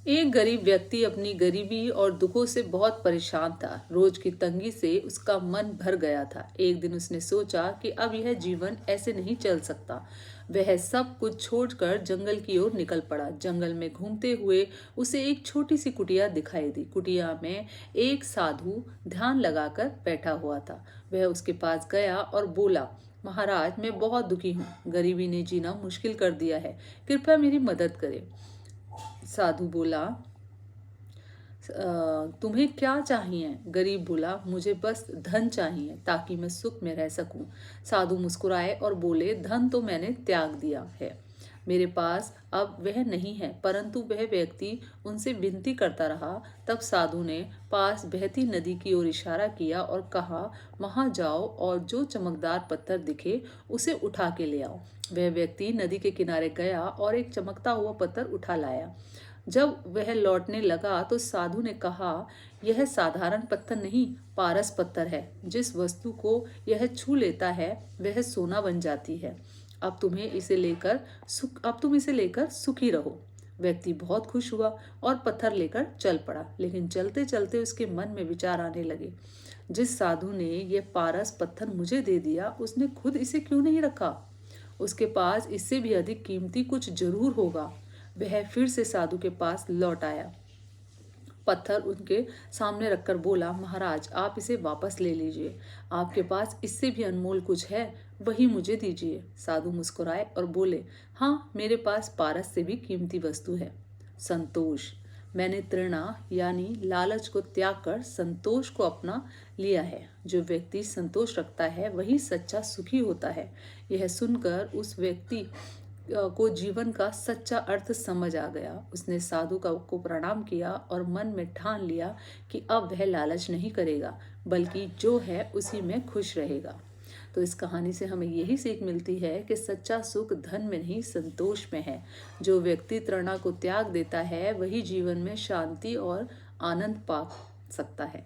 एक गरीब व्यक्ति अपनी गरीबी और दुखों से बहुत परेशान था। रोज की तंगी से उसका मन भर गया था। एक दिन उसने सोचा कि अब यह जीवन ऐसे नहीं चल सकता। वह सब कुछ छोड़कर जंगल की ओर निकल पड़ा। जंगल में घूमते हुए उसे एक छोटी सी कुटिया दिखाई दी। कुटिया में एक साधु ध्यान लगाकर बैठा हुआ था। वह उसके पास गया और बोला, महाराज, मैं बहुत दुखी हूँ। गरीबी ने जीना मुश्किल कर दिया है। कृपया मेरी मदद करें। साधु बोला, तुम्हें क्या चाहिए? गरीब बोला, मुझे बस धन चाहिए ताकि मैं सुख में रह सकूं। साधु मुस्कुराए और बोले, धन तो मैंने त्याग दिया है, मेरे पास अब वह नहीं है। परंतु वह व्यक्ति उनसे विनती करता रहा। तब साधु ने पास बहती नदी की ओर इशारा किया और कहा, वहां जाओ और जो चमकदार पत्थर दिखे उसे उठा के ले आओ। वह व्यक्ति नदी के किनारे गया और एक चमकता हुआ पत्थर उठा लाया। जब वह लौटने लगा तो साधु ने कहा, यह साधारण पत्थर नहीं, पारस पत्थर है। जिस वस्तु को यह छू लेता है वह सोना बन जाती है। अब तुम इसे लेकर सुखी रहो। व्यक्ति बहुत खुश हुआ और पत्थर लेकर चल पड़ा। लेकिन चलते चलते उसके मन में विचार आने लगे, जिस साधु ने यह पारस पत्थर मुझे दे दिया, उसने खुद इसे क्यों नहीं रखा? उसके पास इससे भी अधिक कीमती कुछ जरूर होगा। वह फिर से साधु के पास लौट आया। पत्थर उनके सामने रखकर बोला, महाराज, आप इसे वापस ले लीजिए। आपके पास इससे भी अनमोल कुछ है, वही मुझे दीजिए। साधु मुस्कुराए और बोले, हाँ, मेरे पास पारस से भी कीमती वस्तु है, संतोष। मैंने तृणा यानी लालच को त्याग कर संतोष को अपना लिया है। जो व्यक्ति संतोष रखता है वही सच्चा सुखी होता है। यह सुनकर उस व्यक्ति को जीवन का सच्चा अर्थ समझ आ गया। उसने साधु को प्रणाम किया और मन में ठान लिया कि अब वह लालच नहीं करेगा, बल्कि जो है उसी में खुश रहेगा। तो इस कहानी से हमें यही सीख मिलती है कि सच्चा सुख धन में नहीं, संतोष में है। जो व्यक्ति तृणा को त्याग देता है वही जीवन में शांति और आनंद पा सकता है।